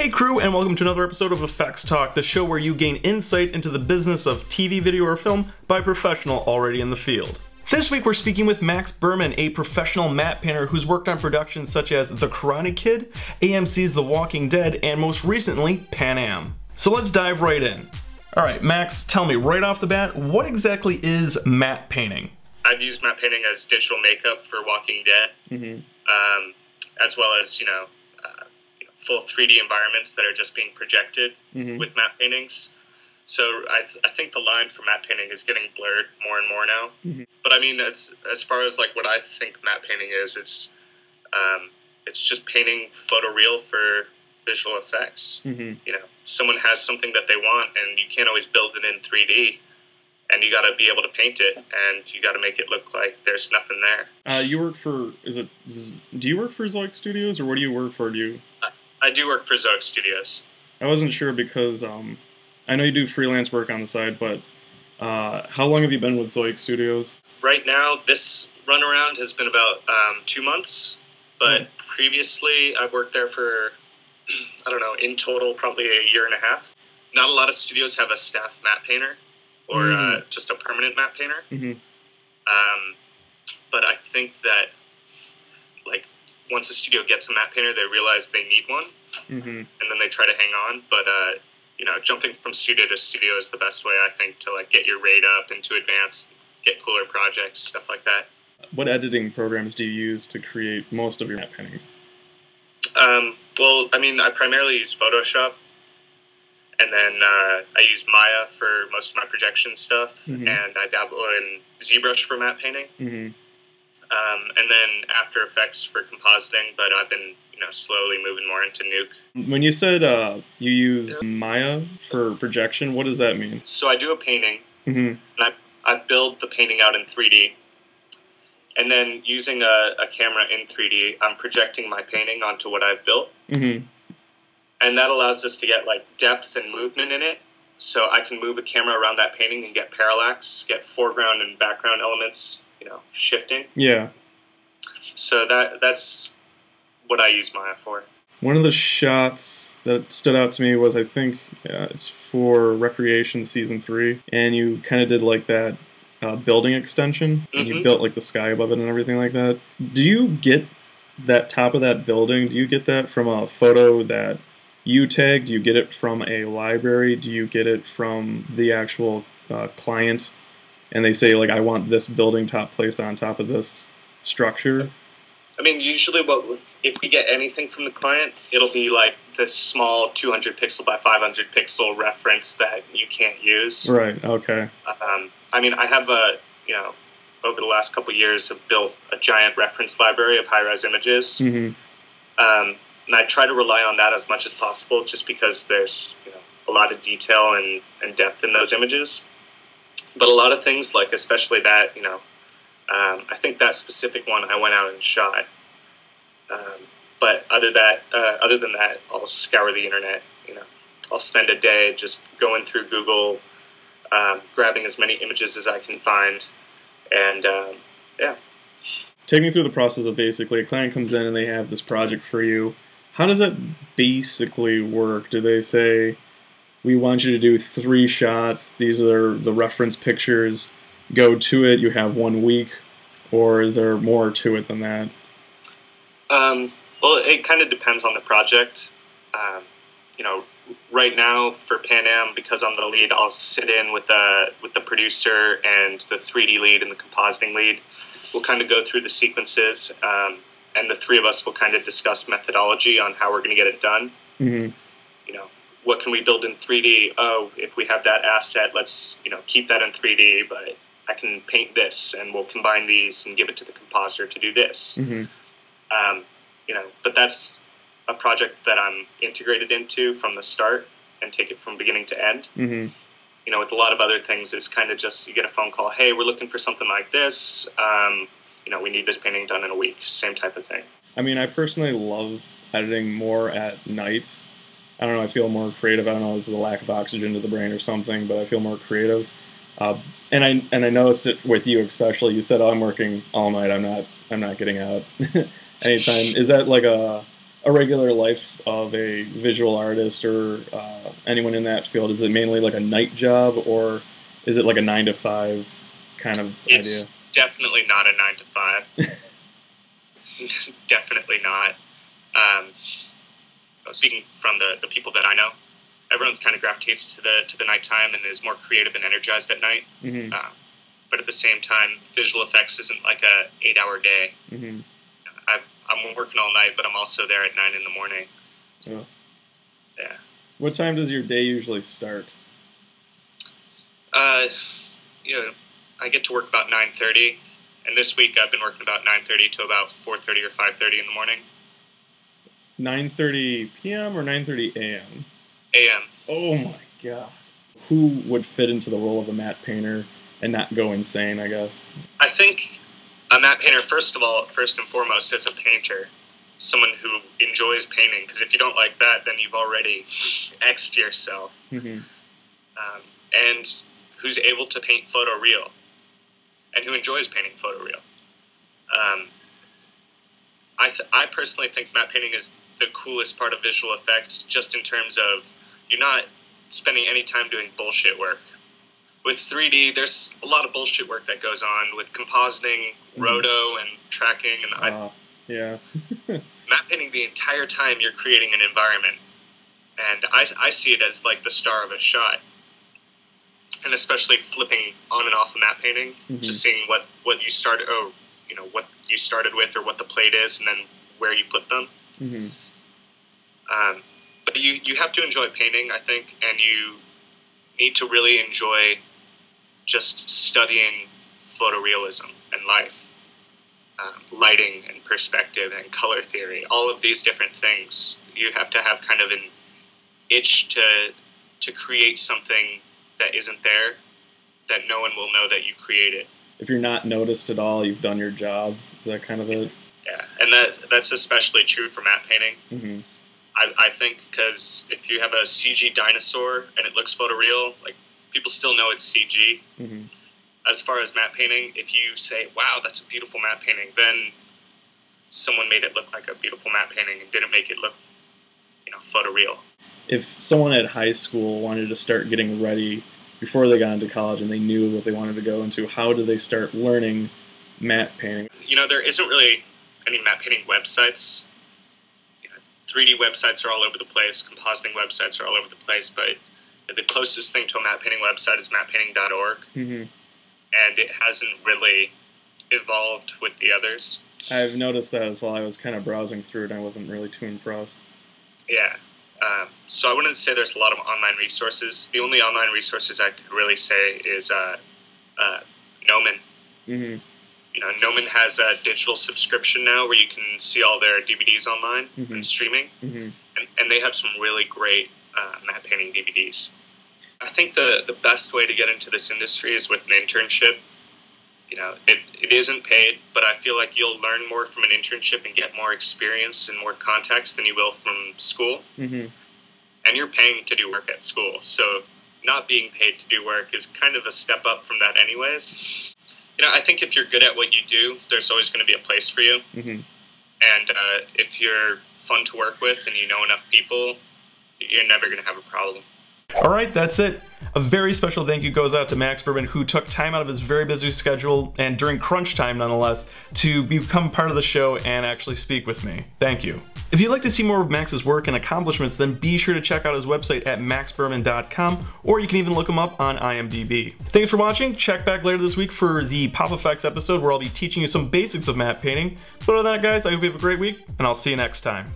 Hey crew, and welcome to another episode of Effects Talk, the show where you gain insight into the business of TV, video, or film by a professional already in the field. This week we're speaking with Maxx Burman, a professional matte painter who's worked on productions such as The Karate Kid, AMC's The Walking Dead, and most recently, Pan Am. So let's dive right in. Alright, Max, tell me right off the bat, what exactly is matte painting? I've used matte painting as digital makeup for Walking Dead, as well as, full 3D environments that are just being projected with matte paintings. So I think the line for matte painting is getting blurred more and more now. But I mean, as far as like what I think matte painting is, it's just painting photoreal for visual effects. Someone has something that they want, and you can't always build it in 3D. And you got to be able to paint it, and you got to make it look like there's nothing there. You work for, do you work for Zoic Studios, or what do you work for? I do work for Zoic Studios. I wasn't sure because I know you do freelance work on the side, but how long have you been with Zoic Studios? Right now, this runaround has been about 2 months, but previously I've worked there for, I don't know, in total probably a year and a half. Not a lot of studios have a staff matte painter, or just a permanent matte painter. But I think that, like, once a studio gets a matte painter, they realize they need one, and then they try to hang on. But, jumping from studio to studio is the best way, I think, to, like, get your rate up and to advance, get cooler projects, stuff like that. What editing programs do you use to create most of your matte paintings? Well, I mean, I primarily use Photoshop. And then I use Maya for most of my projection stuff, and I dabble in ZBrush for matte painting, and then After Effects for compositing. But I've been, slowly moving more into Nuke. When you said you use Maya for projection, what does that mean? So I do a painting, and I build the painting out in 3D, and then using a camera in 3D, I'm projecting my painting onto what I've built. And that allows us to get, like, depth and movement in it. So I can move a camera around that painting and get parallax, get foreground and background elements, shifting. Yeah. So that's what I use Maya for. One of the shots that stood out to me was, I think, it's for Recreation Season 3. And you kind of did, like, that building extension. And you built, like, the sky above it and everything like that. Do you get that top of that building? Do you get that from a photo that you tag? Do you get it from a library? Do you get it from the actual client, and they say, like, I want this building top placed on top of this structure? I mean, usually if we get anything from the client, it'll be like this small 200 pixel by 500 pixel reference that you can't use. Right, okay. I mean, I have over the last couple of years have built a giant reference library of high-res images. And I try to rely on that as much as possible, just because there's a lot of detail and depth in those images. But a lot of things, like especially that, I think that specific one I went out and shot. But other than that, I'll scour the internet. I'll spend a day just going through Google, grabbing as many images as I can find, and yeah. Take me through the process of basically a client comes in and they have this project for you. How does that basically work? Do they say, we want you to do 3 shots, these are the reference pictures, go to it, you have 1 week, or is there more to it than that? Well, it kind of depends on the project. Right now for Pan Am, because I'm the lead, I'll sit in with the producer and the 3D lead and the compositing lead. We'll kind of go through the sequences, and the 3 of us will kind of discuss methodology on how we're going to get it done. What can we build in 3D? Oh, if we have that asset, let's keep that in 3D, but I can paint this, and we'll combine these and give it to the compositor to do this. But that's a project that I'm integrated into from the start and take it from beginning to end. With a lot of other things, it's kind of just you get a phone call, hey, we're looking for something like this. We need this painting done in a week. Same type of thing. I mean, I personally love editing more at night. I don't know, I feel more creative. I don't know, it's the lack of oxygen to the brain or something, but I feel more creative. And I noticed it with you especially. You said, oh, I'm working all night. I'm not getting out anytime. Is that like a a regular life of a visual artist or anyone in that field? Is it mainly like a night job, or is it like a 9-to-5 kind of idea? It's definitely not a 9-to-5. Definitely not. Speaking from the people that I know, everyone's kind of gravitates to the nighttime and is more creative and energized at night. Mm-hmm. But at the same time, visual effects isn't like a 8-hour day. Mm-hmm. I'm working all night, but I'm also there at 9 in the morning. So, yeah. What time does your day usually start? You know, I get to work about 9:30, and this week I've been working about 9:30 to about 4:30 or 5:30 in the morning. 9:30 p.m. or 9:30 a.m.? A.m. Oh my god. Who would fit into the role of a matte painter and not go insane, I guess? I think a matte painter, first and foremost, is a painter. Someone who enjoys painting, because if you don't like that, then you've already X'd yourself. Mm-hmm. And who's able to paint photoreal, and who enjoys painting photoreal. I personally think matte painting is the coolest part of visual effects, just in terms of you're not spending any time doing bullshit work. With 3D, there's a lot of bullshit work that goes on with compositing, roto, and tracking. And yeah. matte painting, the entire time you're creating an environment. And I see it as like the star of a shot. And especially flipping on and off of matte painting, just seeing what you started, or what you started with, or what the plate is, and then where you put them. Mm-hmm. But you have to enjoy painting, I think, and you need to really enjoy just studying photorealism and life, lighting and perspective and color theory. All of these different things, you have to have kind of an itch to create something that isn't there, that no one will know that you created. If you're not noticed at all, you've done your job. Is that kind of it? Yeah, and that's especially true for matte painting. Mm-hmm. I think, because if you have a CG dinosaur and it looks photoreal, like, people still know it's CG. Mm-hmm. As far as matte painting, if you say, wow, that's a beautiful matte painting, then someone made it look like a beautiful matte painting and didn't make it look, photoreal. If someone at high school wanted to start getting ready before they got into college and they knew what they wanted to go into, how do they start learning matte painting? There isn't really any matte painting websites. 3D websites are all over the place. Compositing websites are all over the place. But the closest thing to a matte painting website is mattpainting.org. Mm-hmm. And it hasn't really evolved with the others. I've noticed that as well. I was kind of browsing through it and I wasn't really too impressed. Yeah. So I wouldn't say there's a lot of online resources. The only online resources I could really say is Gnomon. Mm-hmm. Gnomon has a digital subscription now where you can see all their DVDs online and streaming. Mm-hmm. And they have some really great matte painting DVDs. I think the best way to get into this industry is with an internship. It isn't paid, but I feel like you'll learn more from an internship and get more experience and more context than you will from school. Mm-hmm. And you're paying to do work at school, so not being paid to do work is kind of a step up from that anyways. I think if you're good at what you do, there's always going to be a place for you. Mm-hmm. And if you're fun to work with and you know enough people, you're never going to have a problem. All right, that's it. A very special thank you goes out to Maxx Burman, who took time out of his very busy schedule, and during crunch time nonetheless, to become part of the show and actually speak with me. Thank you. If you'd like to see more of Max's work and accomplishments, then be sure to check out his website at maxxburman.com, or you can even look him up on IMDb. Thanks for watching. Check back later this week for the Pop Effects episode, where I'll be teaching you some basics of matte painting. But other than that, guys, I hope you have a great week, and I'll see you next time.